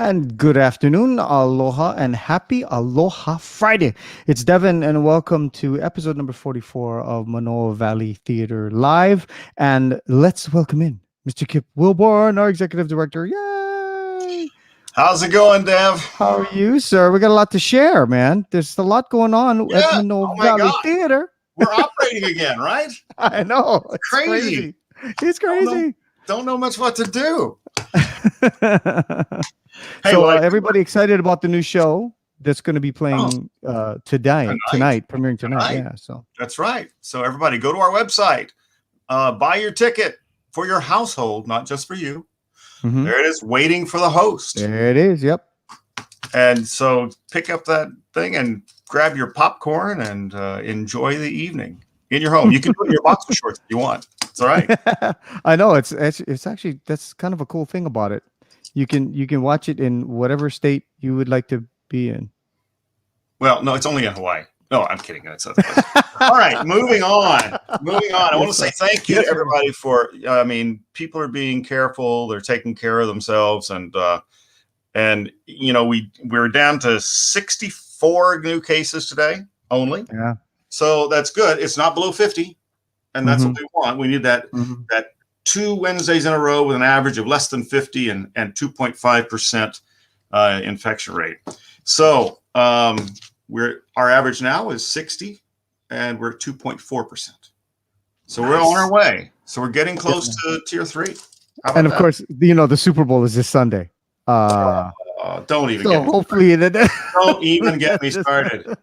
And good afternoon, aloha, and happy Aloha Friday. It's Devin, and welcome to episode number 44 of Manoa Valley Theater Live. And let's welcome in Mr. Kip Wilborn, our executive director. Yay! How's it going, Dev? How are you, sir? We got a lot to share, man. There's a lot going on at Manoa Valley God. Theater. We're operating again, right? I know. It's crazy. It's crazy. Don't know much what to do. Hey, so everybody excited about the new show that's going to be playing tonight, premiering tonight. Yeah, so that's right. So everybody, go to our website, buy your ticket for your household, not just for you. Mm-hmm. There it is, waiting for the host. There it is. Yep. And so pick up that thing and grab your popcorn and enjoy the evening in your home. You can put your boxer shorts if you want. It's all right. I know it's actually, that's kind of a cool thing about it. You can watch it in whatever state you would like to be in. Well, no, it's only in Hawaii. No, I'm kidding. That's all right. Moving on. I want to say thank you to everybody for. People are being careful. They're taking care of themselves, and we're down to 64 new cases today only. Yeah. So that's good. It's not below 50, and that's what we want. We need that 2 Wednesdays in a row with an average of less than 50 and 2.5% infection rate. So our average now is 60, and we're at 2.4%. So we're on our way. So we're getting close to tier 3. And of course, the Super Bowl is this Sunday. Don't even don't even get me started.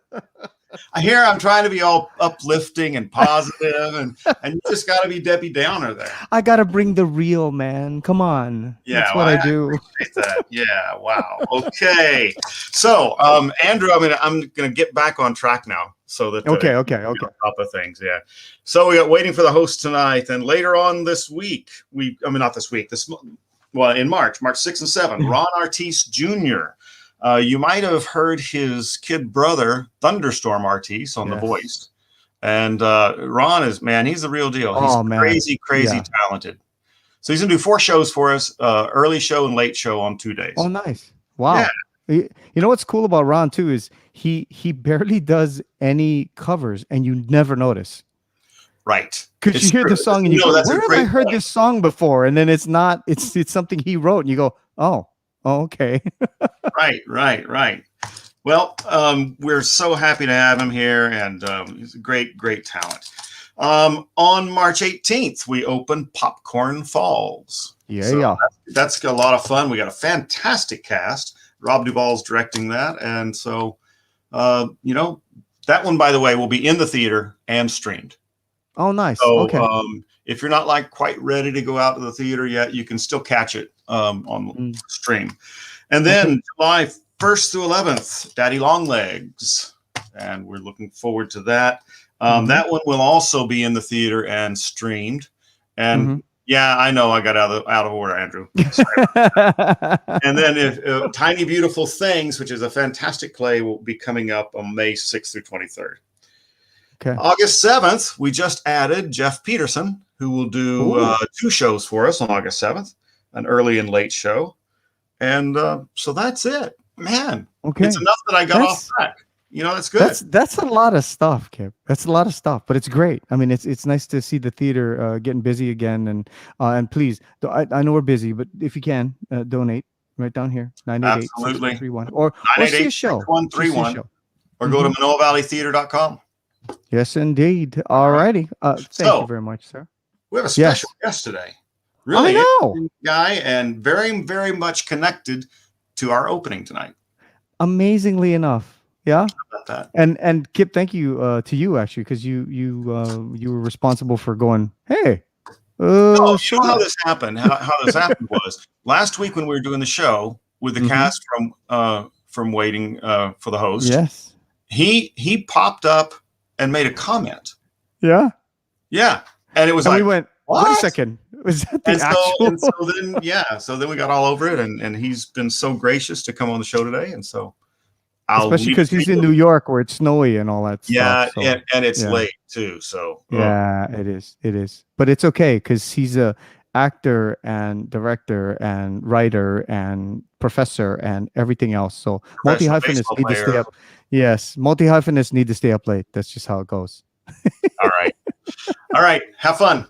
I hear I'm trying to be all uplifting and positive, and you just got to be Debbie Downer there. I got to bring the real, man. Come on. Yeah, that's what I do. Appreciate that. Yeah. Wow. Okay. So, Andrew, I'm going to get back on track now. So that okay. On top of things. Yeah. So we got waiting for the host tonight, and later on this week, in March 6 and 7, Ron Artis Jr. You might have heard his kid brother, Thunderstorm Artis, on The Voice. And Ron he's the real deal. He's crazy talented. So he's going to do 4 shows for us, early show and late show on 2 days. Oh, nice. Wow. Yeah. You know what's cool about Ron, too, is he barely does any covers, and you never notice. Right. Because you hear the song and you go, where have I heard this song before? And then it's not, it's something he wrote, and you go, oh, okay. Right. Well, we're so happy to have him here, and he's a great talent. On March 18th, we open Popcorn Falls. Yeah. That's a lot of fun. We got a fantastic cast. Rob Duvall's directing that, and so that one, by the way, will be in the theater and streamed. Oh, nice. So, okay. If you're not quite ready to go out to the theater yet, you can still catch it on stream. And then July 1st through 11th, Daddy Longlegs, and we're looking forward to that. That one will also be in the theater and streamed. And yeah, I know I got out of order, Andrew. And then Tiny Beautiful Things, which is a fantastic play, will be coming up on May 6th through 23rd. Okay. August 7th, we just added Jeff Peterson, who will do 2 shows for us on August 7th, an early and late show. And so that's it. Man, it's enough that I got off track. That's good. That's a lot of stuff, Kip. That's a lot of stuff, but it's great. I mean, it's nice to see the theater getting busy again. And please, I know we're busy, but if you can, donate right down here, 988-6131. Or see a show. 6131. Or go to ManoaValleyTheater.com. Yes, indeed. All righty. Thank you very much, sir. We have a special guest today. Really interesting guy, and very, very much connected to our opening tonight. Amazingly enough. Yeah. How about that? And Kip, thank you to you actually, because you were responsible for going, hey. You know how this happened. How this happened was last week when we were doing the show with the cast from Waiting for the Host. Yes. He popped up and made a comment. Yeah. Yeah. And it was we went, what? Wait a second. Was that the actual? So then we got all over it, and he's been so gracious to come on the show today. And so especially because he's in New York where it's snowy and all that stuff. So, and it's late too. So it is. But it's okay because he's a actor and director and writer and professor and everything else. So multi Professional hyphenates baseball need to stay player. up. Yes, multi hyphenates need to stay up late. That's just how it goes. All right. All right. Have fun.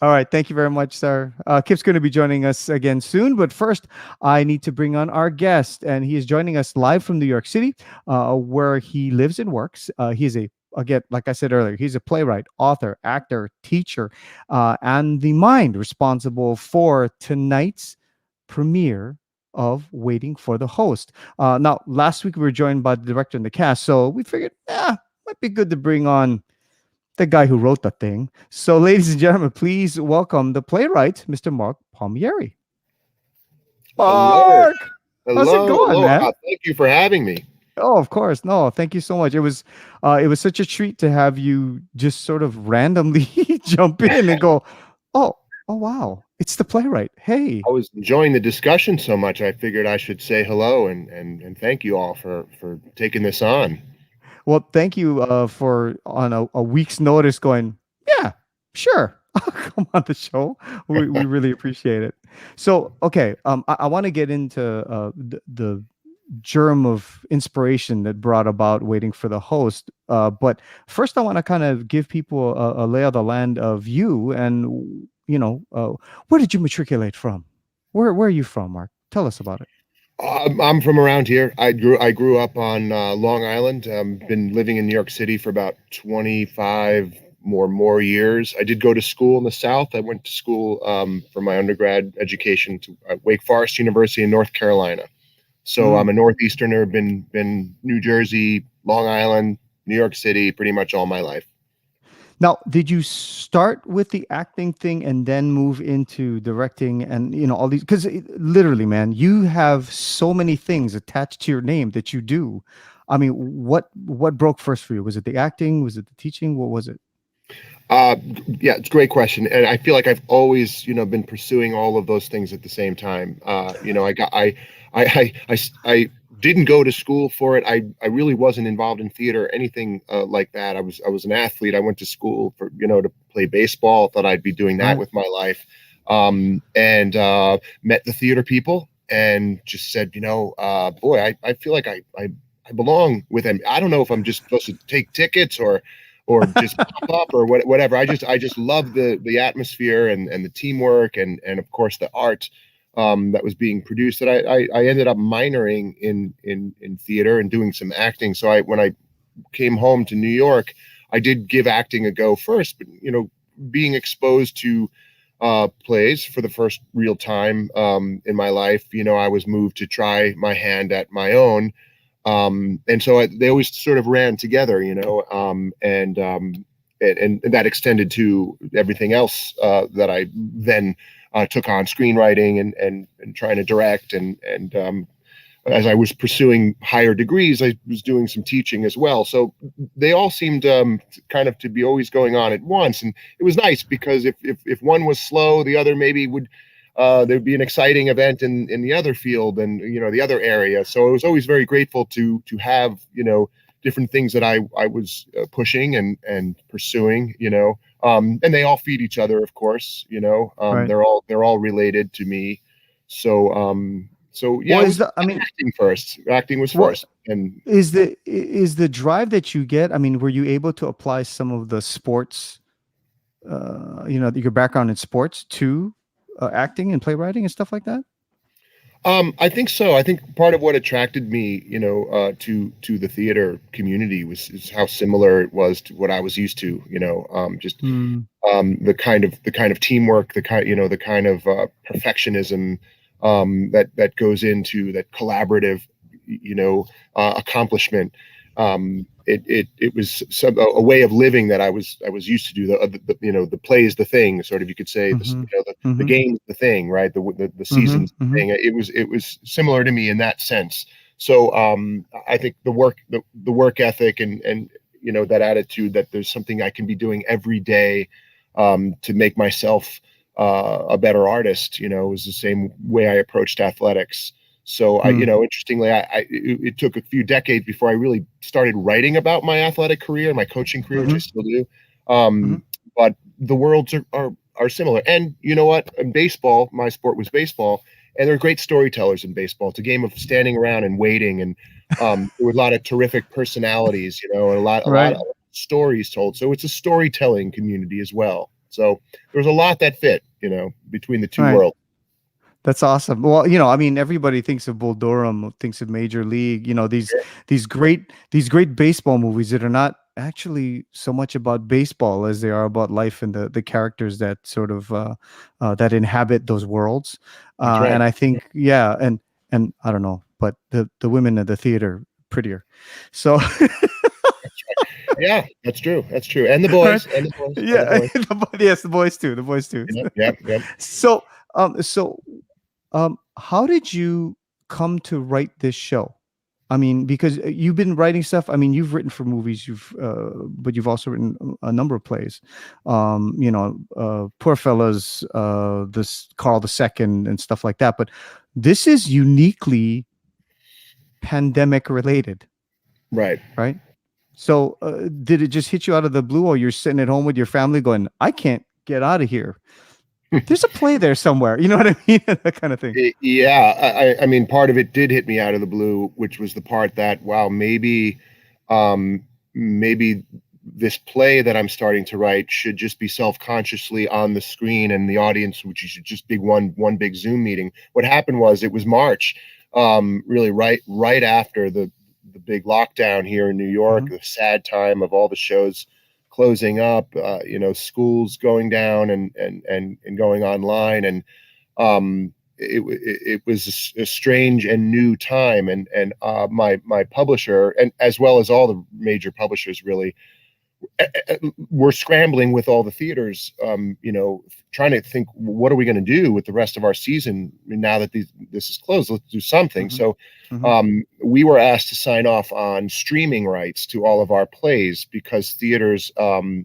All right. Thank you very much, sir. Kip's going to be joining us again soon. But first, I need to bring on our guest. And he is joining us live from New York City, where he lives and works. He's again, like I said earlier, he's a playwright, author, actor, teacher, and the mind responsible for tonight's premiere of Waiting for the Host. Now, last week we were joined by the director and the cast. So we figured, might be good to bring on the guy who wrote the thing. So, ladies and gentlemen, please welcome the playwright, Mr. Mark Palmieri. Hello. Mark, how's it Hello. going, man? Thank you for having me. Oh, of course. No, thank you so much. It was such a treat to have you just sort of randomly jump in and go, oh, wow, it's the playwright. Hey. I was enjoying the discussion so much, I figured I should say hello and thank you all for taking this on. Well, thank you for on a week's notice going, yeah, sure. I'll come on the show. We really appreciate it. So, okay, I want to get into the germ of inspiration that brought about Waiting for the Host. But first, I want to kind of give people a lay of the land of you and, where did you matriculate from? Where are you from, Mark? Tell us about it. I'm from around here. I grew up on Long Island. Been living in New York City for about 25 more years. I did go to school in the South. I went to school for my undergrad education to Wake Forest University in North Carolina. So I'm a Northeasterner. Been New Jersey, Long Island, New York City, pretty much all my life. Now, did you start with the acting thing and then move into directing and all these? Because literally, man, you have so many things attached to your name that you do. I mean, what broke first for you? Was it the acting? Was it the teaching? What was it? Yeah, it's a great question, and I feel like I've always, been pursuing all of those things at the same time. I didn't go to school for it. I really wasn't involved in theater or anything like that. I was an athlete. I went to school for to play baseball. Thought I'd be doing that with my life, and met the theater people and just said, boy, I feel like I belong with them. I don't know if I'm just supposed to take tickets or just pop up or whatever. I just love the atmosphere and the teamwork and of course the art that was being produced. That I ended up minoring in theater and doing some acting. So when I came home to New York, I did give acting a go first, but being exposed to plays for the first real time in my life, I was moved to try my hand at my own. And so they always sort of ran together, and that extended to everything else that I then took on screenwriting and trying to direct and as I was pursuing higher degrees, I was doing some teaching as well. So they all seemed kind of to be always going on at once, and it was nice because if one was slow, the other maybe would. There'd be an exciting event in the other field and the other area. So I was always very grateful to have different things that I was pushing and pursuing. And they all feed each other, of course. Right. They're all related to me. So yeah, acting first. Acting was first. And is the drive that you get? I mean, were you able to apply some of the sports, your background in sports to acting and playwriting and stuff like that? I think so. I think part of what attracted me, to the theater community is how similar it was to what I was used to. The kind of teamwork, the kind of perfectionism that goes into that collaborative, accomplishment. It was a way of living that I was used to do. The play is the thing, sort of, you could say. The game is the thing, right? The season's the thing. It was similar to me in that sense. So I think the work ethic and that attitude that there's something I can be doing every day to make myself a better artist, was the same way I approached athletics. So interestingly, it took a few decades before I really started writing about my athletic career, my coaching career, which I still do. But the worlds are are similar. And you know what? In baseball, my sport was baseball, and there are great storytellers in baseball. It's a game of standing around and waiting, and there were a lot of terrific personalities, you know, and a lot Right. of stories told. So it's a storytelling community as well. So there's a lot that fit, you know, between the two Right. worlds. That's awesome. Well, you know, I mean, everybody thinks of Bull Durham, thinks of Major League. You know, these great baseball movies that are not actually so much about baseball as they are about life and the characters that sort of that inhabit those worlds. That's right. And I think, yeah, and I don't know, but the women in the theater prettier. So Yeah, that's true. That's true. And the right? boys, and the boys, and the Yeah, boys. yes, the boys too. The boys too. Yep, yep, yep. So, how did you come to write this show? I mean, because you've been writing stuff. I mean, you've written for movies. But you've also written a number of plays. You know, Poor Fellas, this Carl II, and stuff like that. But this is uniquely pandemic related, Right. right? So, did it just hit you out of the blue, or you're sitting at home with your family going, "I can't get out of here"? There's a play there somewhere. You know what I mean? That kind of thing. Yeah, I mean, part of it did hit me out of the blue, which was the part that, wow, maybe this play that I'm starting to write should just be self-consciously on the screen, and the audience, which should just be one big Zoom meeting. What happened was it was March, really right after the big lockdown here in New York, the sad time of all the shows closing up, you know, schools going down and going online, and it was a strange and new time, and my publisher, and as well as all the major publishers, really we're scrambling with all the theaters, you know, trying to think, what are we going to do with the rest of our season now that this is closed? Let's do something. So we were asked to sign off on streaming rights to all of our plays because theaters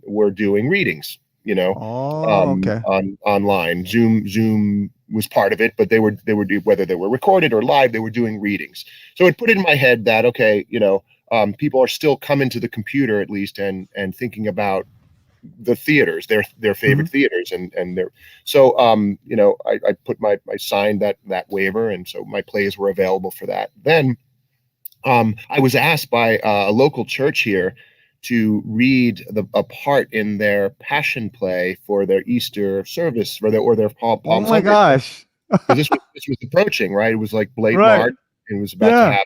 were doing readings, you know, Okay. on online. Zoom was part of it, but they were whether they were recorded or live, they were doing readings. So it put in my head that, okay, you know, people are still coming to the computer at least and thinking about the theaters, their favorite theaters, and their so you know, I put I signed that waiver, and so my plays were available for that. Then I was asked by a local church here to read a part in their Passion play for their Easter service, for their Palm Oh my Sunday. gosh. Because this was approaching, right? It was like late Right. March, and it was about to happen.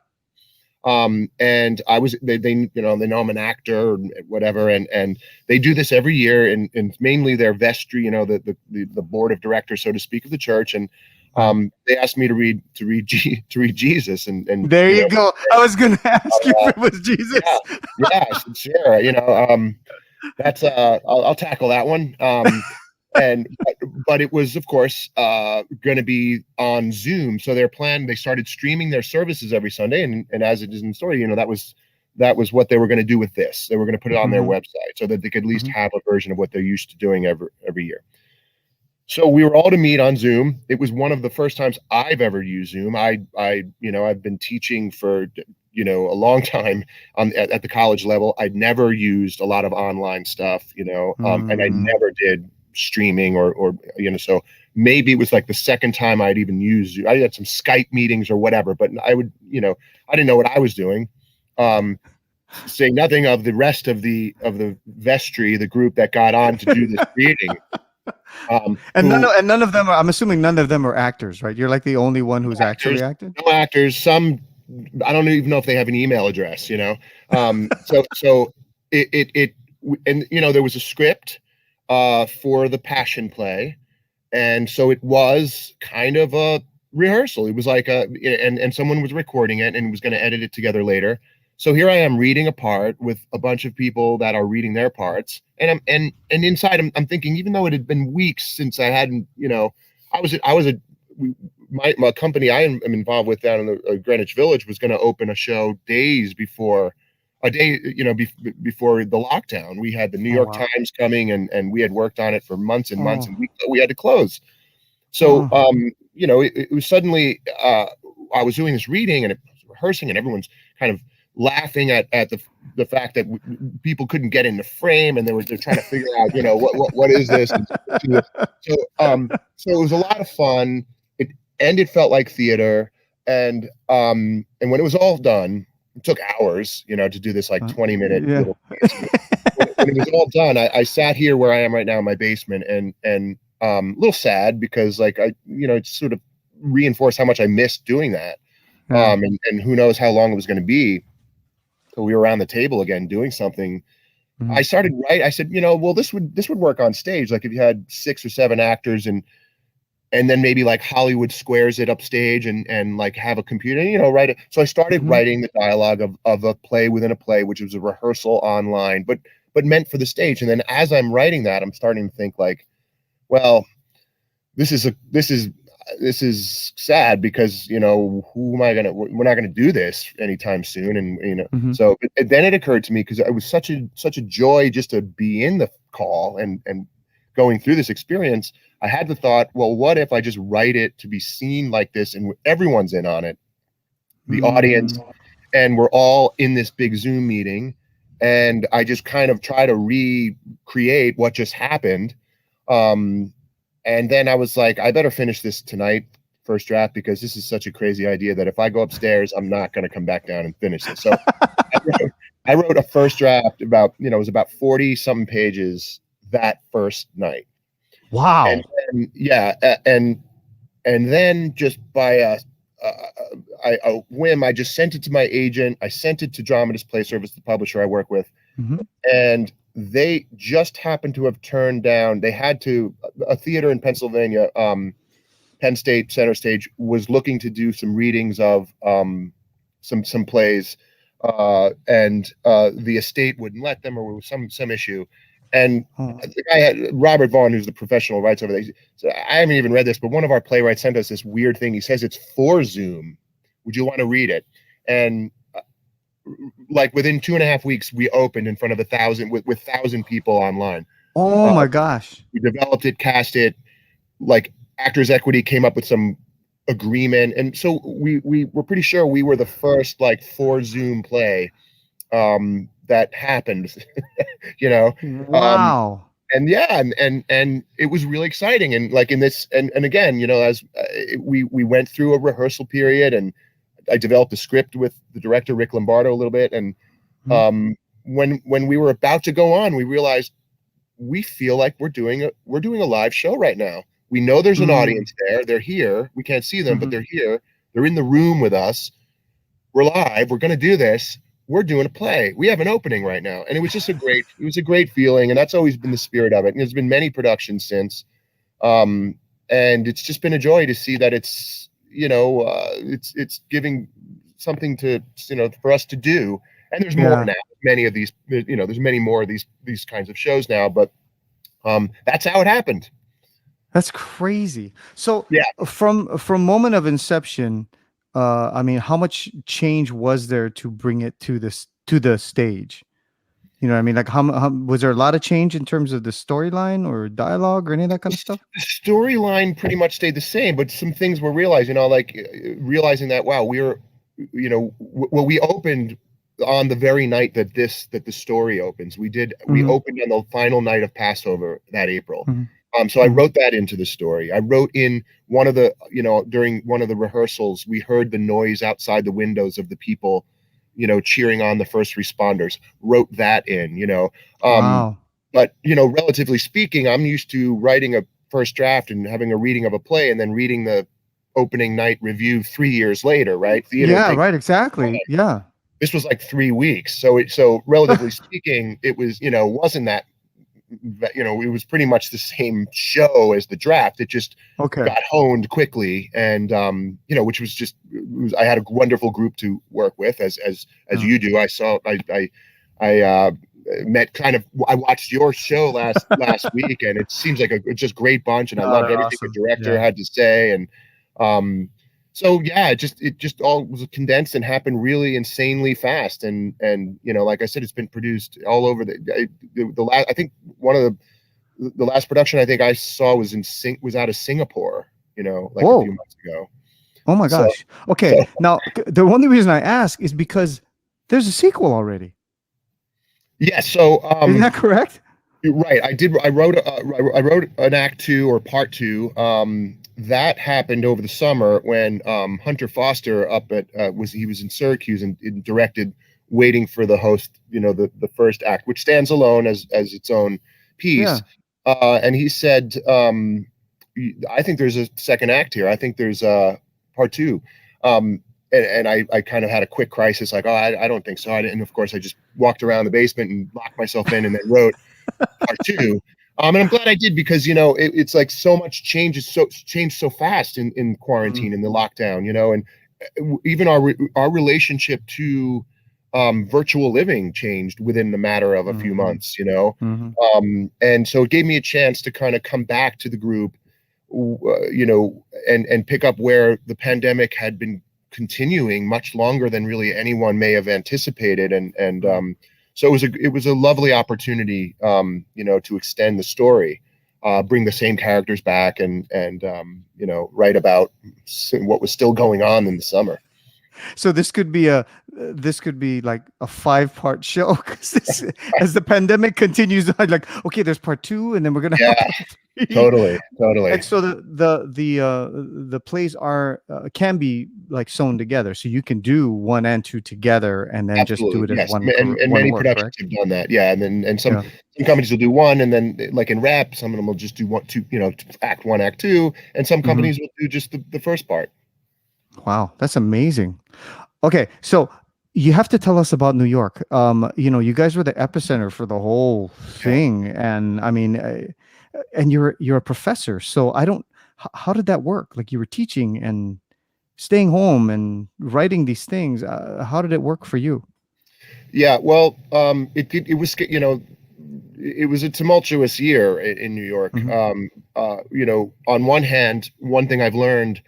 And I was, they you know, they know I'm an actor or whatever, and they do this every year, and mainly their vestry, you know, the board of directors, so to speak, of the church, and they asked me to read Jesus, and There you know, go. I was going to ask you if it was Jesus. yeah, sure, you know, that's I'll tackle that one. But it was, of course, going to be on Zoom. So they started streaming their services every Sunday, and as it is in the story, you know, that was what they were going to do with this. They were going to put it on their website so that they could at least have a version of what they're used to doing every year. So we were all to meet on Zoom. It was one of the first times I've ever used Zoom. You know, I've been teaching for, you know, a long time at the college level. I'd never used a lot of online stuff, you know, and I never did streaming or you know, so maybe it was like the second time I'd even used. I had some Skype meetings or whatever, but I would, you know, I didn't know what I was doing. Saying nothing of the rest of the vestry, the group that got on to do this reading. And none of them are, I'm assuming none of them are actors, right? You're like the only one who's actually acted? No actors. Some, I don't even know if they have an email address, you know. So it and you know, there was a script for the Passion play, and so it was kind of a rehearsal. It was like and someone was recording it and was going to edit it together later. So here I am reading a part with a bunch of people that are reading their parts, and inside I'm thinking, even though it had been weeks since I hadn't, you know, my company I am involved with down in the Greenwich Village was going to open a show days before. You know, before the lockdown. We had the New York Times coming, and we had worked on it for months and months, and we had to close. So, you know, it was suddenly, I was doing this reading and rehearsing, and everyone's kind of laughing at the fact that people couldn't get in the frame, and they're trying to figure out, what is this? So it was a lot of fun. It felt like theater, and when it was all done, it took hours, to do this like 20-minute little piece. When it was all done, I sat here where I am right now in my basement, and a little sad because it sort of reinforced how much I missed doing that. And who knows how long it was going to be till we were around the table again doing something. I started I said, well, this would work on stage. Like if you had 6 or 7 actors and then maybe like Hollywood squares it upstage and like have a computer, write it. So I started writing the dialogue of a play within a play, which was a rehearsal online, but meant for the stage. And then as I'm writing that, I'm starting to think like, well, this is sad because, who am I we're not gonna do this anytime soon. And, so then it occurred to me, because it was such a joy just to be in the call and going through this experience. I had the thought, well, what if I just write it to be seen like this and everyone's in on it, the audience, and we're all in this big Zoom meeting, and I just kind of try to recreate what just happened. And then I was like, I better finish this tonight, first draft, because this is such a crazy idea that if I go upstairs, I'm not going to come back down and finish it. So I wrote a first draft about, it was about 40 something pages that first night. Wow. And then just by a whim, I just sent it to my agent. I sent it to Dramatist Play Service, the publisher I work with, and they just happened to have turned down. They had to, a theater in Pennsylvania, Penn State Center Stage, was looking to do some readings of some plays, and the estate wouldn't let them, or there was some issue. And the guy, Robert Vaughn, who's the professional writes over there, so I haven't even read this, but one of our playwrights sent us this weird thing. He says it's for Zoom. Would you want to read it? And like within 2.5 weeks, we opened in front of 1,000 with 1,000 people online. Oh my gosh! We developed it, cast it. Like Actors Equity came up with some agreement, and so we were pretty sure we were the first like for Zoom play that happened. Wow. And it was really exciting. And like in this, and again, as we went through a rehearsal period, and I developed a script with the director, Rick Lombardo, a little bit. And when we were about to go on, we realized we feel like we're doing a live show right now. We know there's an audience there. They're here. We can't see them, but they're here. They're in the room with us. We're live. We're going to do this. We're doing a play. We have an opening right now. And it was just a great feeling. And that's always been the spirit of it. And there's been many productions since. And it's just been a joy to see that it's, it's giving something to, for us to do. And there's more now. Many of these, there's many more of these kinds of shows now, but that's how it happened. That's crazy. So from moment of inception, I mean, how much change was there to bring it to the stage? You know what I mean? Like how was there a lot of change in terms of the storyline or dialogue or any of that kind of stuff? The storyline pretty much stayed the same, but some things were realized, like realizing that, wow, we opened on the very night that the story opens. We opened on the final night of Passover that April. So I wrote that into the story. I wrote in one of the, during one of the rehearsals, we heard the noise outside the windows of the people, cheering on the first responders. Wrote that in, Wow. But, relatively speaking, I'm used to writing a first draft and having a reading of a play and then reading the opening night review 3 years later, right? Right. Exactly. Yeah. This was like 3 weeks. So relatively speaking, it was, wasn't that, it was pretty much the same show as the draft. It just got honed quickly, and which was just, I had a wonderful group to work with, as you do. I met I watched your show last week, and it seems like a just great bunch, and I loved everything the director had to say, and so it just all was condensed and happened really insanely fast. And like I said, it's been produced all over the last, I think one of the last production I think I saw was out of Singapore, a few months ago. Oh my gosh. Okay. Now the only reason I ask is because There's a sequel already. Yeah. So Isn't that correct? you're right. I wrote I wrote an act two or part two. That happened over the summer when Hunter Foster up at he was in Syracuse and directed Waiting for the Host. The first act, which stands alone as its own Yeah. piece. And he said, I think there's a second act here. I think there's part two. And I kind of had a quick crisis, like, oh, I don't think so. And of course, I just walked around the basement and locked myself in, and then wrote part two. And I'm glad I did, because it's like so much changed so fast in quarantine, in the lockdown, and even our relationship to virtual living changed within the matter of a few months, and so it gave me a chance to kind of come back to the group, and pick up where the pandemic had been continuing much longer than really anyone may have anticipated, and so it was a lovely opportunity, to extend the story, bring the same characters back, and write about what was still going on in the summer. So this could be like a 5-part show, 'cause as the pandemic continues on, like, okay, there's part 2, and then we're gonna have Yeah, part 3. totally. And so the plays can be like sewn together, so you can do 1 and 2 together, and then just do Absolutely, it as yes. one And one many work, productions correct? have done that. Yeah, and some Yeah. companies will do one, and then like in rap, some of them will just do one, two, act one, act two, and some Mhm. companies will do just the first part. Wow, that's amazing. Okay, so you have to tell us about New York. You guys were the epicenter for the whole Yeah. thing, and I mean, and you're a professor, so I don't. How did that work? Like, you were teaching and staying home and writing these things. How did it work for you? Yeah, well, it was, it was a tumultuous year in New York. Hmm. On one hand, one thing I've learned,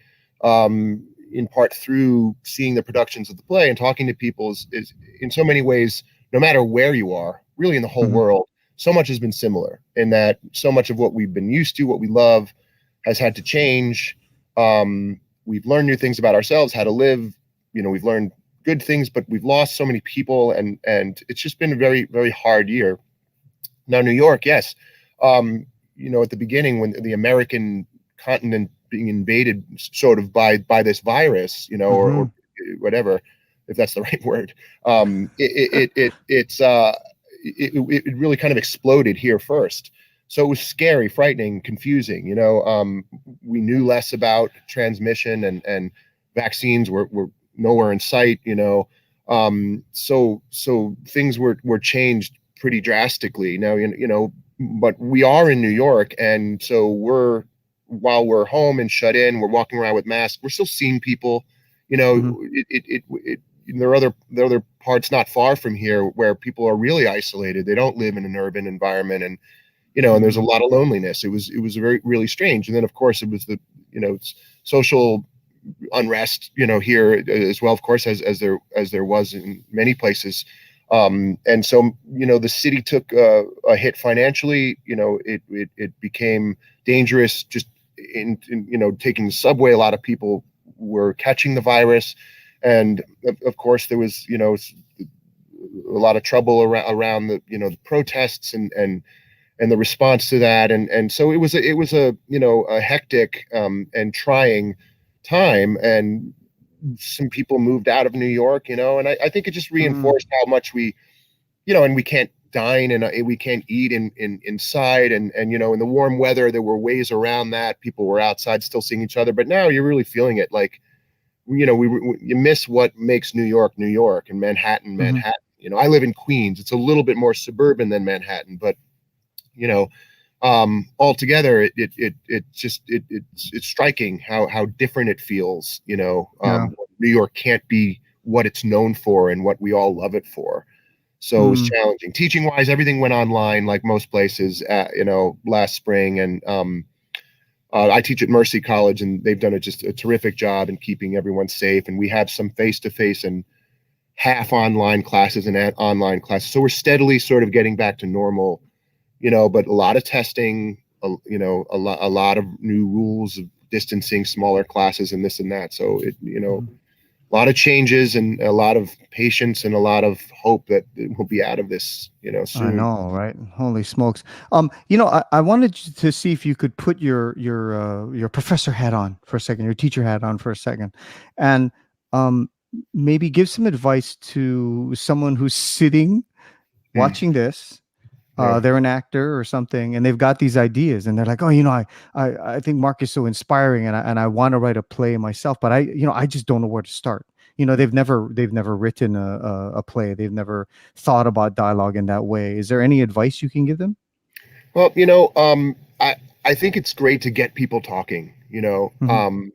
in part through seeing the productions of the play and talking to people, is in so many ways, no matter where you are, really in the whole Hmm. world, so much has been similar, in that so much of what we've been used to, what we love, has had to change. We've learned new things about ourselves, how to live. We've learned good things, but we've lost so many people, and it's just been a very, very hard year. Now, New York, yes, at the beginning, when the American continent being invaded sort of by this virus, or Hmm. whatever, if that's the right word, it really kind of exploded here first. So it was scary, frightening, confusing. We knew less about transmission, and vaccines were nowhere in sight. So things were changed pretty drastically. Now, but we are in New York, and so while we're home and shut in, we're walking around with masks. We're still seeing people. Hmm. There are other parts not far from here where people are really isolated. They don't live in an urban environment, and and there's a lot of loneliness. It was very, really strange. And then, of course, it was the social unrest, here as well, of course, as there was in many places. And so, the city took a hit financially. It became dangerous just in taking the subway. A lot of people were catching the virus, and of course, there was a lot of trouble around the protests and the response to that, and so it was a hectic and trying time, and some people moved out of New York, and I think it just Hmm. reinforced how much and we can't dine, and we can't eat inside, and in the warm weather there were ways around that. People were outside still seeing each other, but now you're really feeling it, like you miss what makes New York New York, and Manhattan Hmm. Manhattan. I live in Queens. It's a little bit more suburban than Manhattan, but you know altogether it's striking how different it feels. Yeah. New York can't be what it's known for and what we all love it for. So it was Mm. challenging. Teaching wise, everything went online like most places, last spring. And I teach at Mercy College, and they've done just a terrific job in keeping everyone safe, and we have some face-to-face and half online classes and online classes, so we're steadily sort of getting back to normal. But a lot of testing, a lot of new rules of distancing, smaller classes, and this and that. So a lot of changes and a lot of patience and a lot of hope that we'll be out of this, soon. I know, right? Holy smokes. I wanted to see if you could put your professor hat on for a second, your teacher hat on for a second, and um, maybe give some advice to someone who's sitting Hmm. watching this. Yeah. They're an actor or something, and they've got these ideas, and they're like, "Oh, I think Mark is so inspiring, and I want to write a play myself, but I just don't know where to start." They've never written a play. They've never thought about dialogue in that way. Is there any advice you can give them? Well, I think it's great to get people talking, Mhm.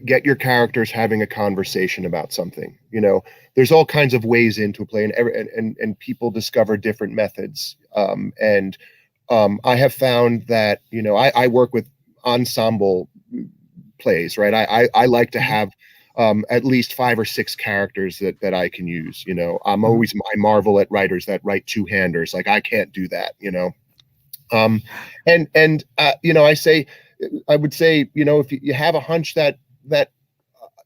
get your characters having a conversation about something. There's all kinds of ways into a play, and people discover different methods. I have found that, I work with ensemble plays, right? I like to Mhm. have at least 5 or 6 characters that I can use. Mhm. I marvel at writers that write two-handers. Like, I can't do that. Um, I would say, if you have a hunch that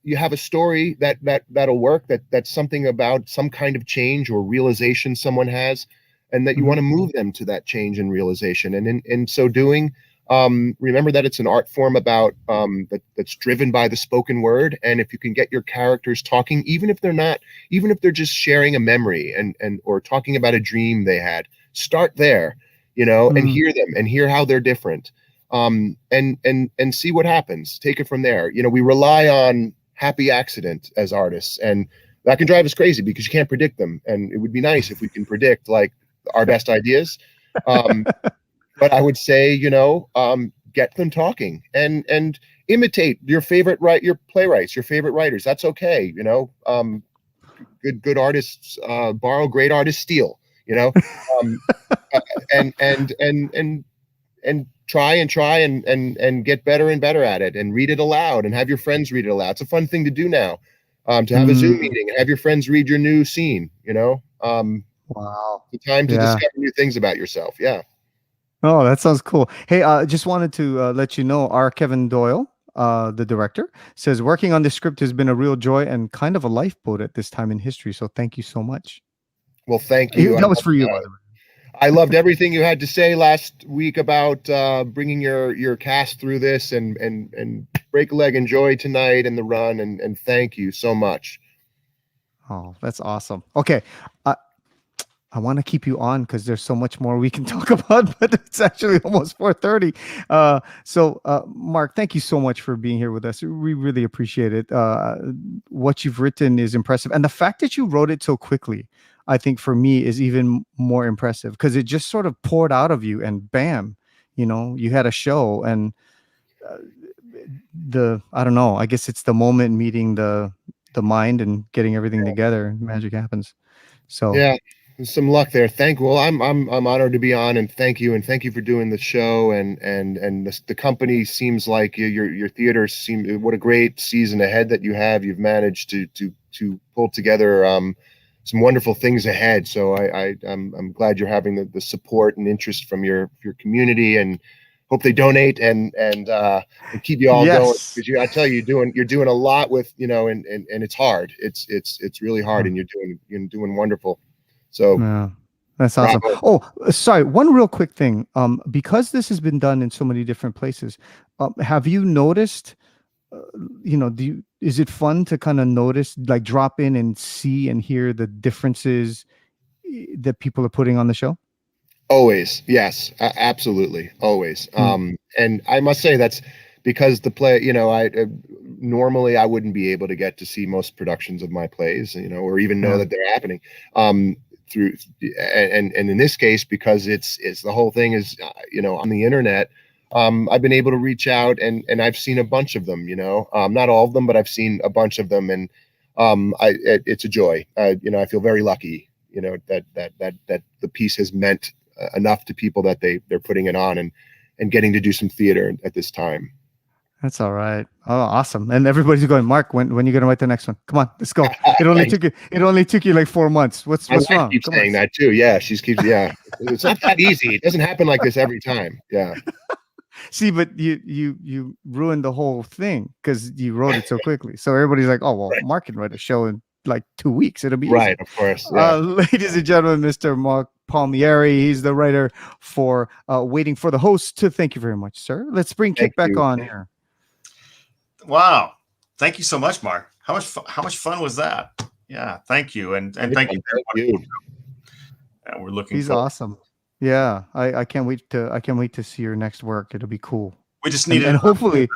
you have a story that'll work, that's something about some kind of change or realization someone has, and that you Mhm. want to move them to that change and realization. And in so doing, remember that it's an art form about that's driven by the spoken word. And if you can get your characters talking, even if they're just sharing a memory and or talking about a dream they had, start there, and Mhm. hear them and hear how they're different. And see what happens. Take it from there. We rely on happy accident as artists, and that can drive us crazy because you can't predict them. And it would be nice if we can predict like our best ideas. Um, but I would say, get them talking and imitate your your playwrights, your favorite writers. That's okay. Good artists borrow, great artists steal. Um, and try and get better and better at it, and read it aloud and have your friends read it aloud. It's a fun thing to do now, to have a Zoom Mm. meeting and have your friends read your new scene. Wow. The time to Yeah. discover new things about yourself. Yeah. Oh, that sounds cool. Hey, just wanted to let you know, our Kevin Doyle, the director, says working on this script has been a real joy and kind of a lifeboat at this time in history. So thank you so much. Well, thank you. That was for you, by the way. I loved everything you had to say last week about bringing your cast through this, and break a leg, enjoy tonight and the run, and thank you so much. Oh, that's awesome. Okay. I want to keep you on because there's so much more we can talk about, but it's actually almost 4:30. Mark, thank you so much for being here with us. We really appreciate it. What you've written is impressive, and the fact that you wrote it so quickly, I think for me is even more impressive because it just sort of poured out of you, and bam, you had a show, and uh, I don't know. I guess it's the moment meeting the mind and getting everything together, and magic happens. So. Yeah, some luck there. Well, I'm honored to be on, and thank you for doing the show, and the company seems like your theater what a great season ahead that you have. You've managed to pull together some wonderful things ahead. So I'm glad you're having the support and interest from your community, and hope they donate and keep you all going, Yes. because I tell you, you're doing a lot with, and it's hard. It's really hard, and you're doing wonderful. So Yeah, that's awesome. bravo. Oh, sorry, one real quick thing. Because this has been done in so many different places, have you noticed, uh, is it fun to kind of notice, like drop in and see and hear the differences that people are putting on the show? Always, yes, absolutely, always. Mm. And I must say that's because the play, I normally I wouldn't be able to get to see most productions of my plays, or even know Yeah. that they're happening. Through and in this case, because it's the whole thing is on the internet. I've been able to reach out, and I've seen a bunch of them. Not all of them, but I've seen a bunch of them, and it's a joy. I feel very lucky. That the piece has meant enough to people that they're putting it on, and getting to do some theater at this time. That's all right. Oh, awesome. And everybody's going, Mark, when you gonna write the next one? Come on, let's go. Thanks. It only took you like 4 months. What's My wife wrong? keeps Come on. saying that too. Yeah, she keeps. Yeah, it's not that easy. It doesn't happen like this every time. Yeah. See, but you ruined the whole thing because you wrote it so quickly. So everybody's like, oh well, Right. Mark can write a show in like 2 weeks. It'll be easy. Right, of course. Yeah. Ladies and gentlemen, Mr. Mark Palmieri. He's the writer for Waiting for the Host. Thank you very much, sir. Let's bring Kip Thank back you. on here. Wow. Thank you so much, Mark. How much fun was that? Yeah, thank you. And thank you. Thank you. And we're looking He's forward. awesome. Yeah, I can't wait to see your next work. It'll be cool. We just And, needed and hopefully,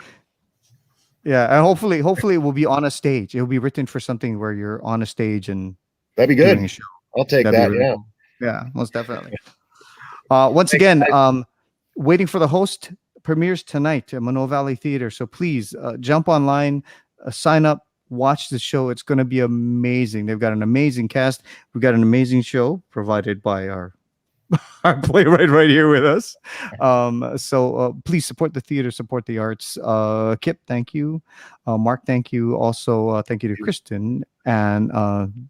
yeah, and hopefully it will be on a stage. It will be written for something where you're on a stage and That'd be doing good. a show. I'll take That'd be that. really Yeah. cool. Yeah, most definitely. Once again, Waiting for the Host premieres tonight at Manoa Valley Theater. So please jump online, sign up, watch the show. It's going to be amazing. They've got an amazing cast. We've got an amazing show provided by our playwright right here with us. So please support the theater, support the arts. Kip, thank you. Mark, thank you. Also, thank you to Kristen and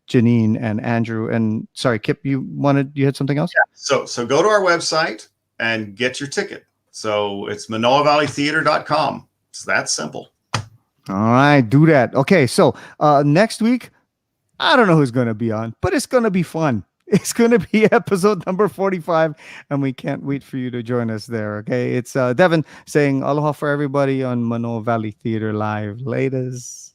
Janine and Andrew. And sorry, Kip, you had something else? Yeah. So go to our website and get your ticket. So it's manoavalleytheater.com. It's that simple. All right, do that. Okay, so next week, I don't know who's going to be on, but it's going to be fun. It's going to be episode number 45, and we can't wait for you to join us there. Okay, it's Devin saying aloha for everybody on Manoa Valley Theater Live. Laters.